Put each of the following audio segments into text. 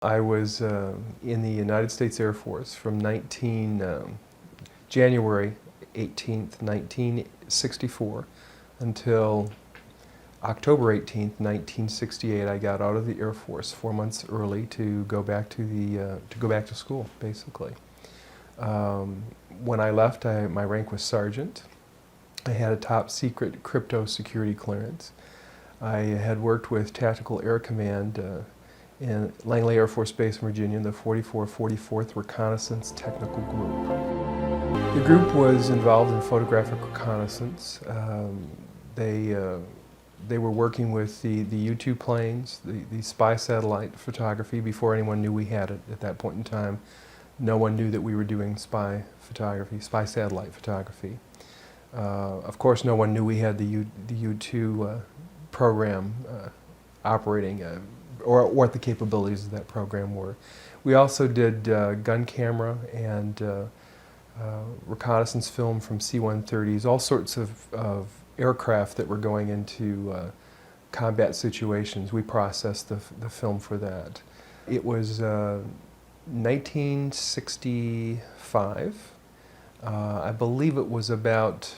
I was in the United States Air Force from January 18th, 1964 until October 18th, 1968. I got out of the Air Force 4 months early to go back to school, basically. When I left, my rank was sergeant. I had a top secret crypto security clearance. I had worked with Tactical Air Command in Langley Air Force Base in Virginia, the 44th Reconnaissance Technical Group. The group was involved in photographic reconnaissance. They were working with the U-2 planes, the spy satellite photography before anyone knew we had it at that point in time. No one knew that we were doing spy photography, spy satellite photography. Of course, no one knew we had the U-2 program operating, or what the capabilities of that program were. We also did gun camera and reconnaissance film from C-130s, all sorts of aircraft that were going into combat situations. We processed the film for that. It was 1965. I believe it was about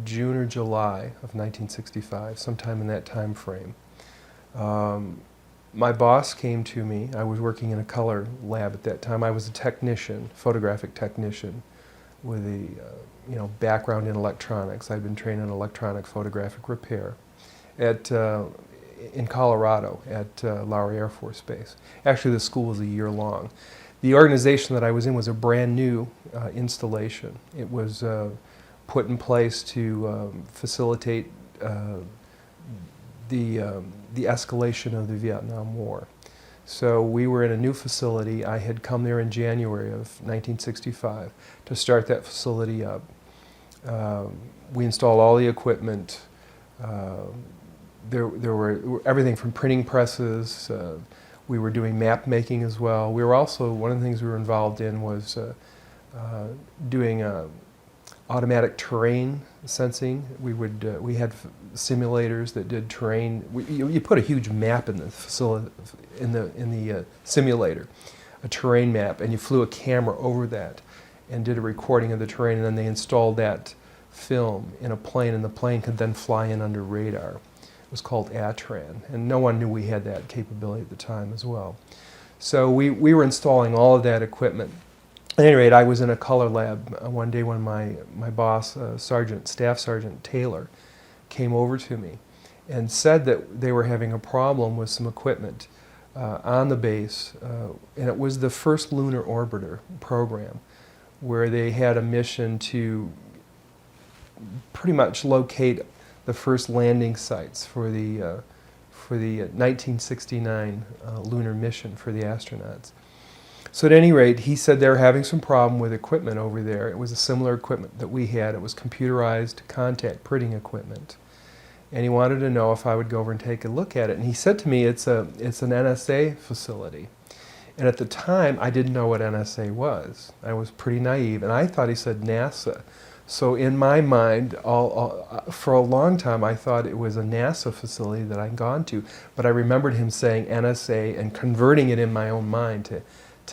June or July of 1965, sometime in that time frame. My boss came to me. I was working in a color lab at that time. I was a technician, photographic technician, with a background in electronics. I'd been trained in electronic photographic repair in Colorado at Lowry Air Force Base. Actually, the school was a year long. The organization that I was in was a brand new installation. It was put in place to facilitate the escalation of the Vietnam War. So we were in a new facility. I had come there in January of 1965 to start that facility up. We installed all the equipment. There were everything from printing presses. We were doing map making as well. We were also, one of the things we were involved in was doing automatic terrain sensing. We had simulators that did terrain. You put a huge map in the facility, in the simulator, a terrain map, and you flew a camera over that and did a recording of the terrain, and then they installed that film in a plane, and the plane could then fly in under radar. It was called ATRAN, and no one knew we had that capability at the time as well. So we were installing all of that equipment. At any rate, I was in a color lab one day when my boss, Staff Sergeant Taylor, came over to me and said that they were having a problem with some equipment on the base, and it was the first lunar orbiter program, where they had a mission to pretty much locate the first landing sites for the 1969 lunar mission for the astronauts. So at any rate, he said they were having some problem with equipment over there. It was a similar equipment that we had. It was computerized contact printing equipment. And he wanted to know if I would go over and take a look at it. And he said to me, it's an NSA facility. And at the time, I didn't know what NSA was. I was pretty naive, and I thought he said NASA. So in my mind, for a long time, I thought it was a NASA facility that I'd gone to. But I remembered him saying NSA and converting it in my own mind to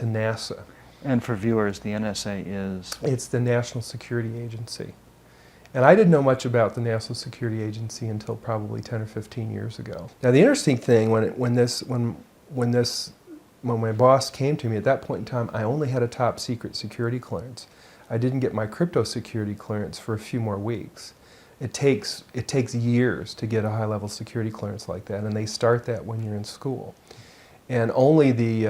NASA. And for viewers, the NSA is? It's the National Security Agency. And I didn't know much about the National Security Agency until probably 10 or 15 years ago. Now the interesting thing, when my boss came to me, at that point in time, I only had a top secret security clearance. I didn't get my crypto security clearance for a few more weeks. It takes years to get a high-level security clearance like that, and they start that when you're in school. And only the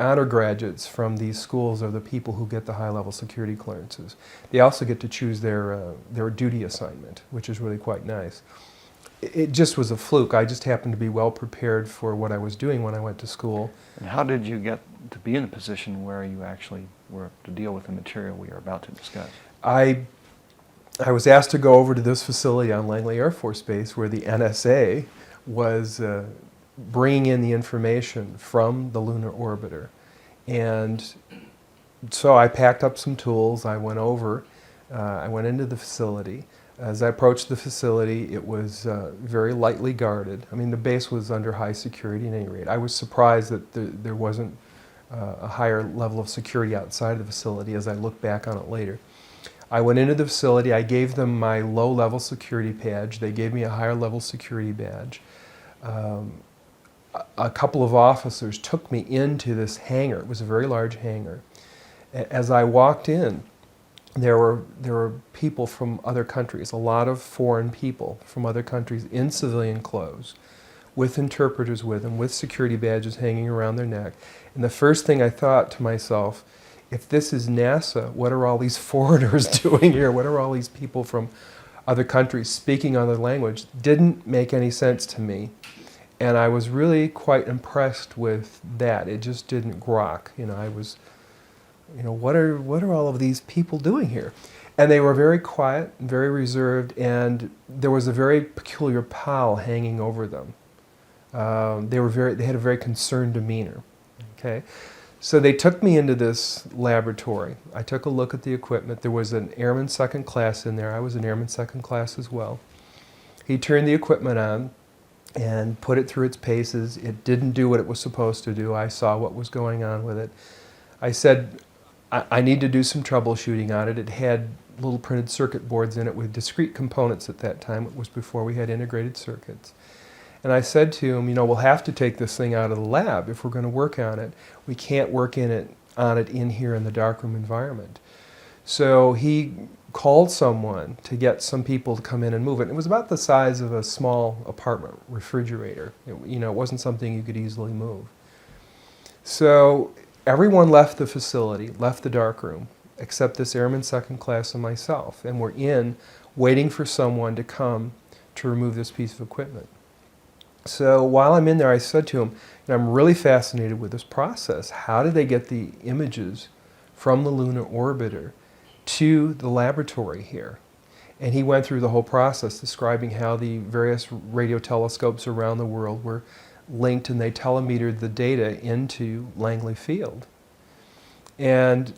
honor graduates from these schools are the people who get the high-level security clearances. They also get to choose their duty assignment, which is really quite nice. It just was a fluke. I just happened to be well prepared for what I was doing when I went to school. And how did you get to be in a position where you actually were to deal with the material we are about to discuss? I was asked to go over to this facility on Langley Air Force Base where the NSA was bringing in the information from the lunar orbiter. And so I packed up some tools. I went over. I went into the facility. As I approached the facility, it was very lightly guarded. I mean, the base was under high security at any rate. I was surprised that there wasn't a higher level of security outside of the facility as I look back on it later. I went into the facility, I gave them my low-level security badge, they gave me a higher-level security badge. A couple of officers took me into this hangar. It was a very large hangar. As I walked in, there were people from other countries, a lot of foreign people from other countries in civilian clothes, with interpreters with them, with security badges hanging around their neck. And the first thing I thought to myself, if this is NASA, what are all these foreigners doing here? What are all these people from other countries speaking other language? Didn't make any sense to me. And I was really quite impressed with that. It just didn't grok. I was, what are all of these people doing here? And they were very quiet, very reserved, and there was a very peculiar pall hanging over them. They had a very concerned demeanor. Okay, so they took me into this laboratory. I took a look at the equipment. There was an airman second class in there. I was an airman second class as well. He turned the equipment on and put it through its paces. It didn't do what it was supposed to do. I saw what was going on with it. I said, I need to do some troubleshooting on it. It had little printed circuit boards in it with discrete components at that time. It was before we had integrated circuits. And I said to him, we'll have to take this thing out of the lab if we're going to work on it. We can't work on it in here in the darkroom environment. So he called someone to get some people to come in and move it. It was about the size of a small apartment refrigerator. It wasn't something you could easily move. So everyone left the facility, left the darkroom, except this airman second class and myself. And we're in, waiting for someone to come to remove this piece of equipment. So while I'm in there, I said to him, I'm really fascinated with this process. How did they get the images from the lunar orbiter to the laboratory here? And he went through the whole process, describing how the various radio telescopes around the world were linked, and they telemetered the data into Langley Field. And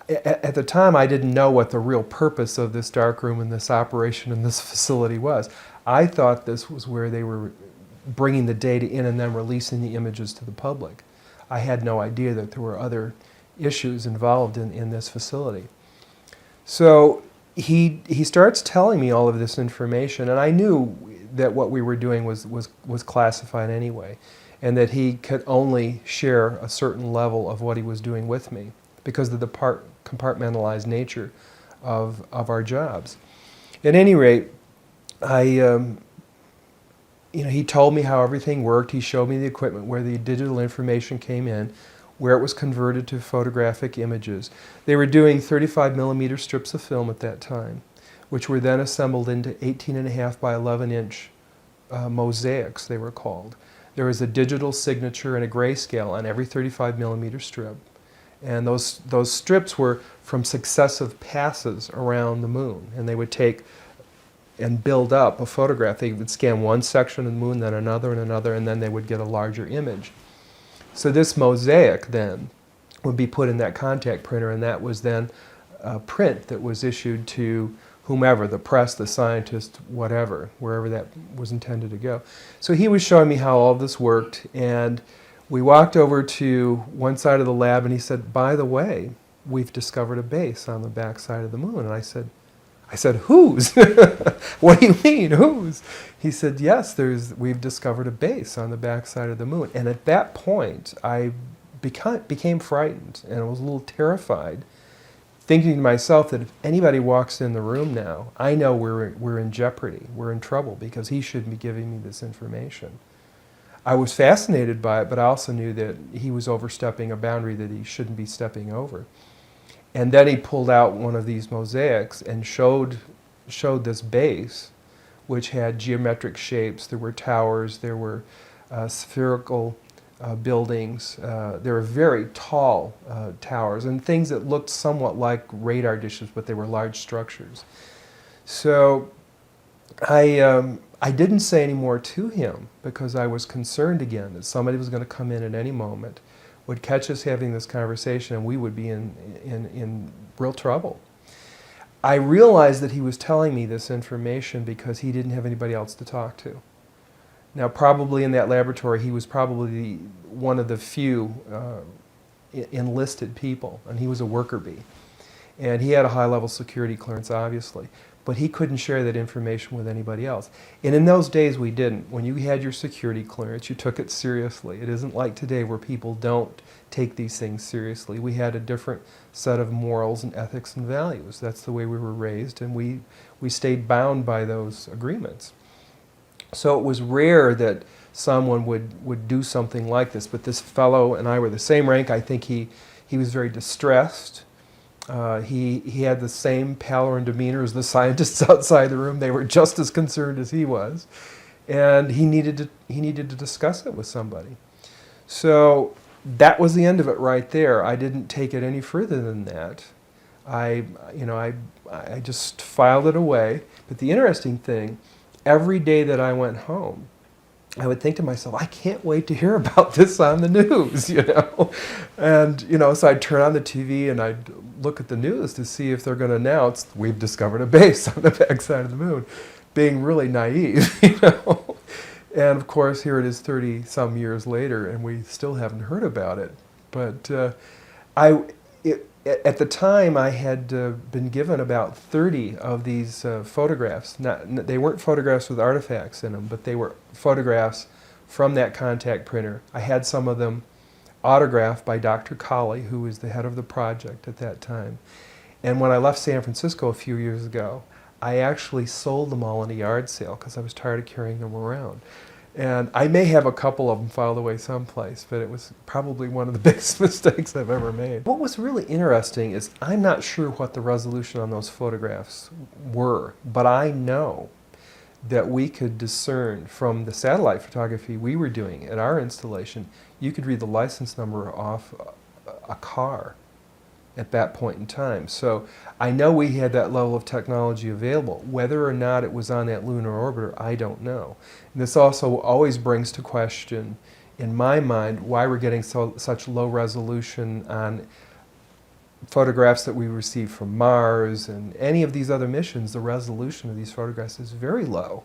at the time, I didn't know what the real purpose of this darkroom and this operation and this facility was. I thought this was where they were bringing the data in and then releasing the images to the public. I had no idea that there were other issues involved in this facility. So he starts telling me all of this information, and I knew that what we were doing was classified anyway, and that he could only share a certain level of what he was doing with me because of the compartmentalized nature of our jobs. At any rate, he told me how everything worked. He showed me the equipment where the digital information came in, where it was converted to photographic images. They were doing 35 millimeter strips of film at that time, which were then assembled into 18.5 by 11 inch mosaics, they were called. There was a digital signature and a grayscale on every 35 millimeter strip. And those strips were from successive passes around the moon. And they would take and build up a photograph. They would scan one section of the moon, then another and another, and then they would get a larger image. So this mosaic then would be put in that contact printer, and that was then a print that was issued to whomever, the press, the scientist, whatever, wherever that was intended to go. So he was showing me how all this worked, and we walked over to one side of the lab, and he said, by the way, we've discovered a base on the back side of the moon. And I said, whose? What do you mean, whose? He said, yes, we've discovered a base on the backside of the moon. And at that point, I became frightened, and I was a little terrified, thinking to myself that if anybody walks in the room now, I know we're in jeopardy, we're in trouble, because he shouldn't be giving me this information. I was fascinated by it, but I also knew that he was overstepping a boundary that he shouldn't be stepping over. And then he pulled out one of these mosaics and showed this base, which had geometric shapes. There were towers, there were spherical buildings, there were very tall towers, and things that looked somewhat like radar dishes, but they were large structures. So I didn't say any more to him because I was concerned again that somebody was going to come in at any moment, would catch us having this conversation, and we would be in real trouble. I realized that he was telling me this information because he didn't have anybody else to talk to. Now, probably in that laboratory, he was probably one of the few enlisted people, and he was a worker bee. And he had a high-level security clearance, obviously, but he couldn't share that information with anybody else. And in those days, we didn't. When you had your security clearance, you took it seriously. It isn't like today where people don't take these things seriously. We had a different set of morals and ethics and values. That's the way we were raised, and we stayed bound by those agreements. So it was rare that someone would do something like this, but this fellow and I were the same rank. I think he was very distressed. He had the same pallor and demeanor as the scientists outside the room. They were just as concerned as he was, and he needed to discuss it with somebody. So that was the end of it right there. I didn't take it any further than that. I just filed it away. But the interesting thing, every day that I went home, I would think to myself, I can't wait to hear about this on the news, And, so I'd turn on the TV and I'd look at the news to see if they're going to announce, we've discovered a base on the backside of the moon, being really naive, And of course, here it is 30-some years later, and we still haven't heard about it. But at the time, I had been given about 30 of these photographs. They weren't photographs with artifacts in them, but they were photographs from that contact printer. I had some of them autographed by Dr. Colley, who was the head of the project at that time. And when I left San Francisco a few years ago, I actually sold them all in a yard sale because I was tired of carrying them around. And I may have a couple of them filed away someplace, but it was probably one of the biggest mistakes I've ever made. What was really interesting is I'm not sure what the resolution on those photographs were, but I know that we could discern from the satellite photography we were doing at our installation, you could read the license number off a car at that point in time. So I know we had that level of technology available. Whether or not it was on that lunar orbiter, I don't know. And this also always brings to question, in my mind, why we're getting such low resolution on photographs that we receive from Mars and any of these other missions. The resolution of these photographs is very low,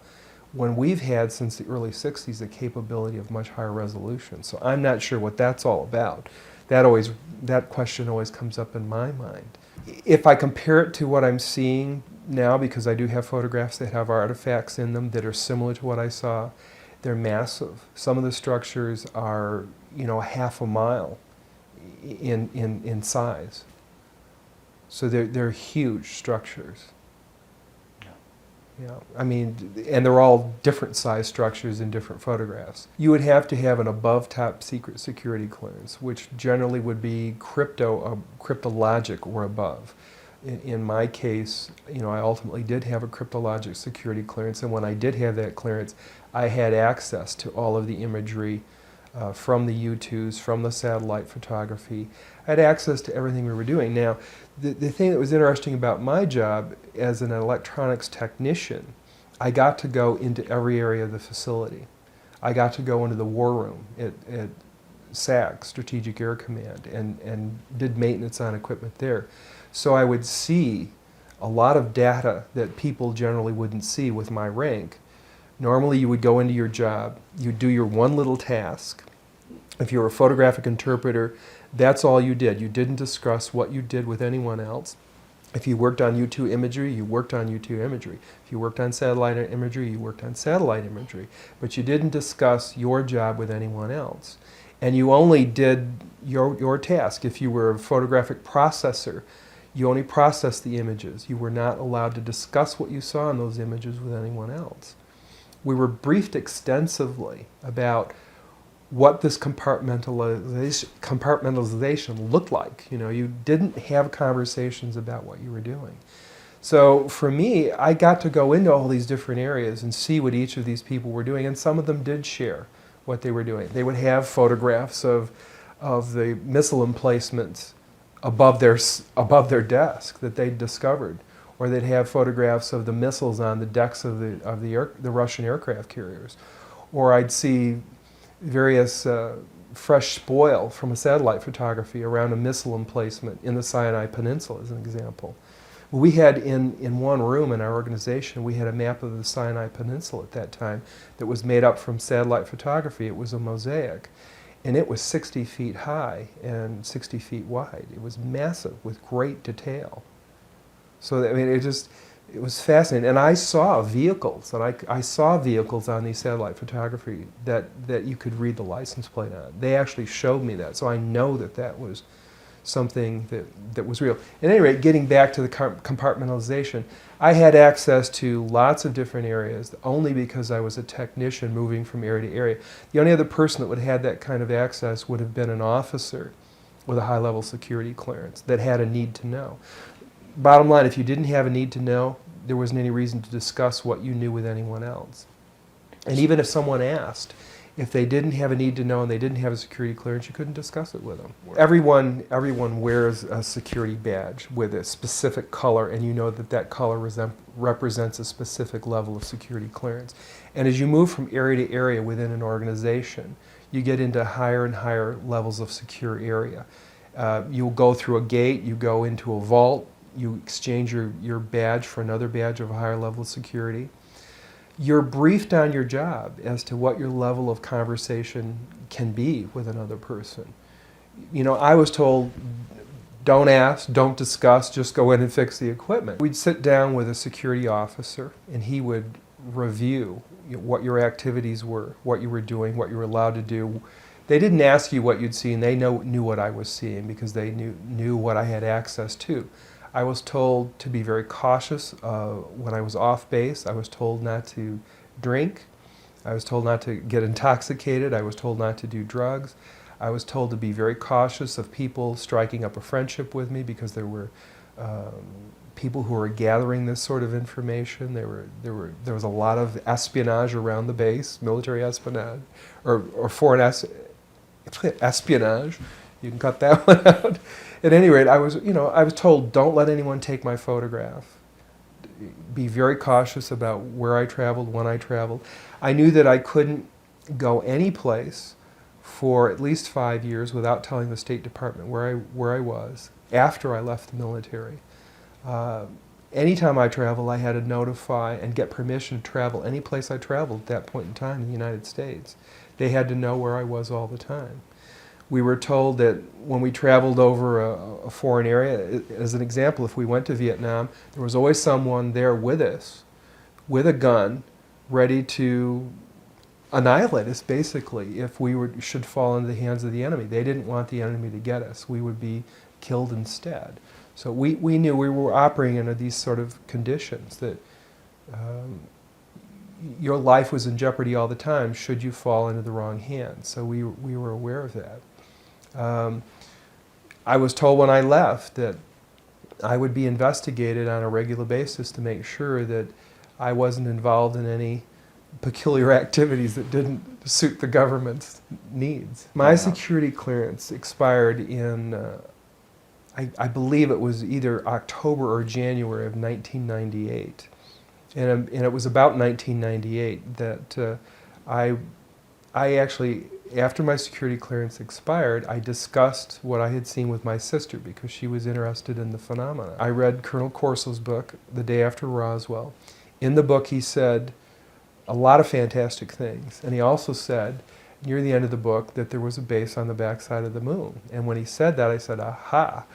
when we've had, since the early 60s, a capability of much higher resolution. So I'm not sure what that's all about. That question always comes up in my mind. If I compare it to what I'm seeing now, because I do have photographs that have artifacts in them that are similar to what I saw, they're massive. Some of the structures are, half a mile in size. So they're huge structures. Yeah, and they're all different size structures in different photographs. You would have to have an above top secret security clearance, which generally would be cryptologic or above. In my case, I ultimately did have a cryptologic security clearance, and when I did have that clearance, I had access to all of the imagery from the U-2s, from the satellite photography. I had access to everything we were doing. Now, the thing that was interesting about my job as an electronics technician, I got to go into every area of the facility. I got to go into the war room at SAC, Strategic Air Command, and did maintenance on equipment there. So I would see a lot of data that people generally wouldn't see with my rank. Normally you would go into your job, you'd do your one little task. If you were a photographic interpreter, that's all you did. You didn't discuss what you did with anyone else. If you worked on U2 imagery, you worked on U2 imagery. If you worked on satellite imagery, you worked on satellite imagery. But you didn't discuss your job with anyone else. And you only did your task. If you were a photographic processor, you only processed the images. You were not allowed to discuss what you saw in those images with anyone else. We were briefed extensively about what this compartmentalization looked like. You didn't have conversations about what you were doing. So for me, I got to go into all these different areas and see what each of these people were doing, and some of them did share what they were doing. They would have photographs of the missile emplacements above their desk that they'd discovered, or they'd have photographs of the missiles on the decks of the Russian aircraft carriers, or I'd see various fresh spoil from a satellite photography around a missile emplacement in the Sinai Peninsula, as an example. We had in one room in our organization, we had a map of the Sinai Peninsula at that time that was made up from satellite photography. It was a mosaic. And it was 60 feet high and 60 feet wide. It was massive with great detail. So, I mean, it was fascinating. And I saw vehicles, and I saw vehicles on these satellite photography that you could read the license plate on. They actually showed me that, so I know that that was something that was real. At any rate, getting back to the compartmentalization, I had access to lots of different areas only because I was a technician moving from area to area. The only other person that would have had that kind of access would have been an officer with a high-level security clearance that had a need to know. Bottom line, if you didn't have a need to know, there wasn't any reason to discuss what you knew with anyone else. And even if someone asked, if they didn't have a need to know and they didn't have a security clearance, you couldn't discuss it with them. Everyone wears a security badge with a specific color, and you know that that color represents a specific level of security clearance. And as you move from area to area within an organization, you get into higher and higher levels of secure area. You'll go through a gate, you go into a vault, you exchange your badge for another badge of a higher level of security. You're briefed on your job as to what your level of conversation can be with another person. You know, I was told, don't ask, don't discuss, just go in and fix the equipment. We'd sit down with a security officer, and he would review what your activities were, what you were doing, what you were allowed to do. They didn't ask you what you'd seen. They knew what I was seeing because they knew what I had access to. I was told to be very cautious when I was off base. I was told not to drink. I was told not to get intoxicated. I was told not to do drugs. I was told to be very cautious of people striking up a friendship with me because there were people who were gathering this sort of information. There was a lot of espionage around the base, military espionage, or foreign espionage. You can cut that one out. At any rate, I was told, don't let anyone take my photograph. Be very cautious about where I traveled, when I traveled. I knew that I couldn't go any place for at least 5 years without telling the State Department where I was after I left the military. Anytime I traveled, I had to notify and get permission to travel any place I traveled at that point in time in the United States. They had to know where I was all the time. We were told that when we traveled over a foreign area, as an example, if we went to Vietnam, there was always someone there with us, with a gun, ready to annihilate us, basically, if we should fall into the hands of the enemy. They didn't want the enemy to get us. We would be killed instead. So we knew we were operating under these sort of conditions, that your life was in jeopardy all the time should you fall into the wrong hands. So we were aware of that. I was told when I left that I would be investigated on a regular basis to make sure that I wasn't involved in any peculiar activities that didn't suit the government's needs. My security clearance expired in, I believe it was either October or January of 1998. And it was about 1998 that I actually, after my security clearance expired, I discussed what I had seen with my sister because she was interested in the phenomena. I read Colonel Corso's book, The Day After Roswell. In the book he said a lot of fantastic things, and he also said near the end of the book that there was a base on the backside of the moon. And when he said that, I said, aha.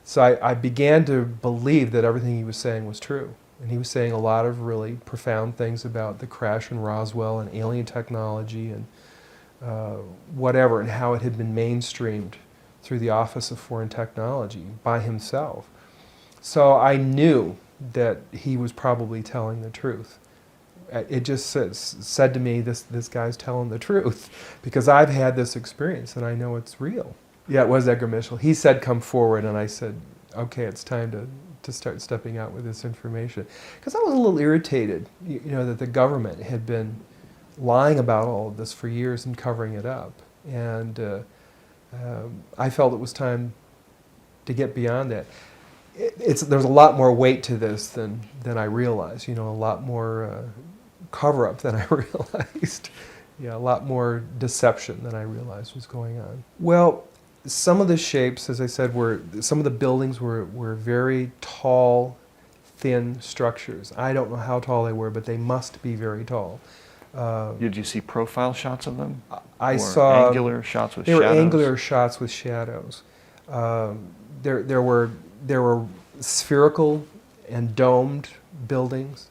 So I began to believe that everything he was saying was true. And he was saying a lot of really profound things about the crash in Roswell and alien technology and whatever, and how it had been mainstreamed through the Office of Foreign Technology by himself. So I knew that he was probably telling the truth. It just said to me, this guy's telling the truth, because I've had this experience and I know it's real. Yeah, it was Edgar Mitchell. He said, come forward, and I said, okay, it's time to start stepping out with this information. Because I was a little irritated, that the government had been lying about all of this for years and covering it up. And I felt it was time to get beyond that. There's a lot more weight to this than I realized, a lot more cover-up than I realized. Yeah, a lot more deception than I realized was going on. Well, some of the shapes, as I said, some of the buildings were very tall thin structures. I don't know how tall they were, but they must be very tall. Did you see profile shots of them? I or saw angular shots with They shadows? were angular shots with shadows. There were spherical and domed buildings,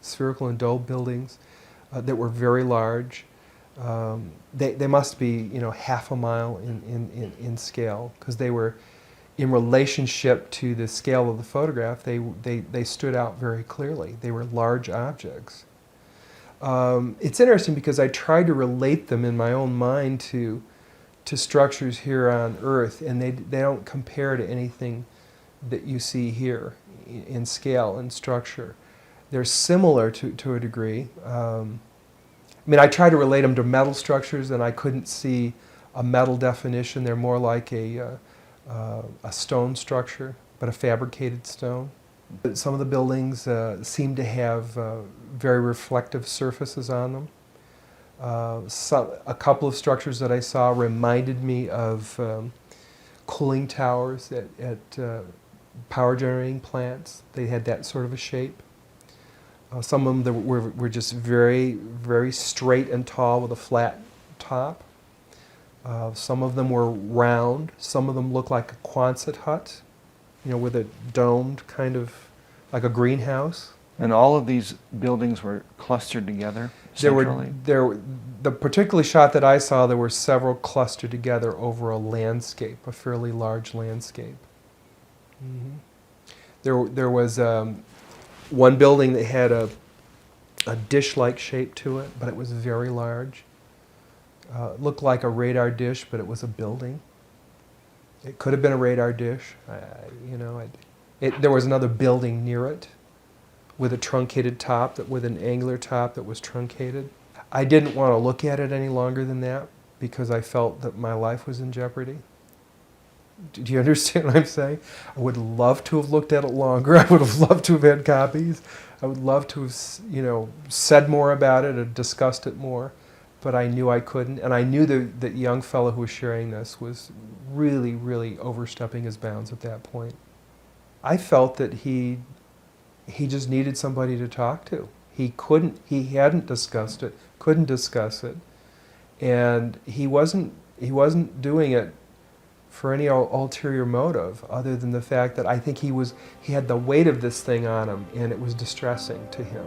that were very large. They must be, half a mile in scale, because they were, in relationship to the scale of the photograph, they stood out very clearly. They were large objects. It's interesting because I tried to relate them in my own mind to structures here on Earth, and they don't compare to anything that you see here in scale and structure. They're similar to a degree. I tried to relate them to metal structures, and I couldn't see a metal definition. They're more like a stone structure, but a fabricated stone. Some of the buildings seem to have very reflective surfaces on them. A couple of structures that I saw reminded me of cooling towers at power generating plants. They had that sort of a shape. Some of them were just very, very straight and tall with a flat top. Some of them were round. Some of them looked like a Quonset hut, with a domed kind of, like a greenhouse. And all of these buildings were clustered together centrally? The particular shot that I saw, there were several clustered together over a landscape, a fairly large landscape. Mm-hmm. There was one building that had a dish-like shape to it, but it was very large. It looked like a radar dish, but it was a building. It could have been a radar dish. There was another building near it with a truncated top, with an angular top that was truncated. I didn't want to look at it any longer than that because I felt that my life was in jeopardy. Do you understand what I'm saying? I would love to have looked at it longer. I would have loved to have had copies. I would love to have, said more about it or discussed it more, but I knew I couldn't. And I knew that young fellow who was sharing this was really, really overstepping his bounds at that point. I felt that he just needed somebody to talk to. He hadn't discussed it, couldn't discuss it, and he wasn't doing it for any ulterior motive other than the fact that I think he had the weight of this thing on him, and it was distressing to him.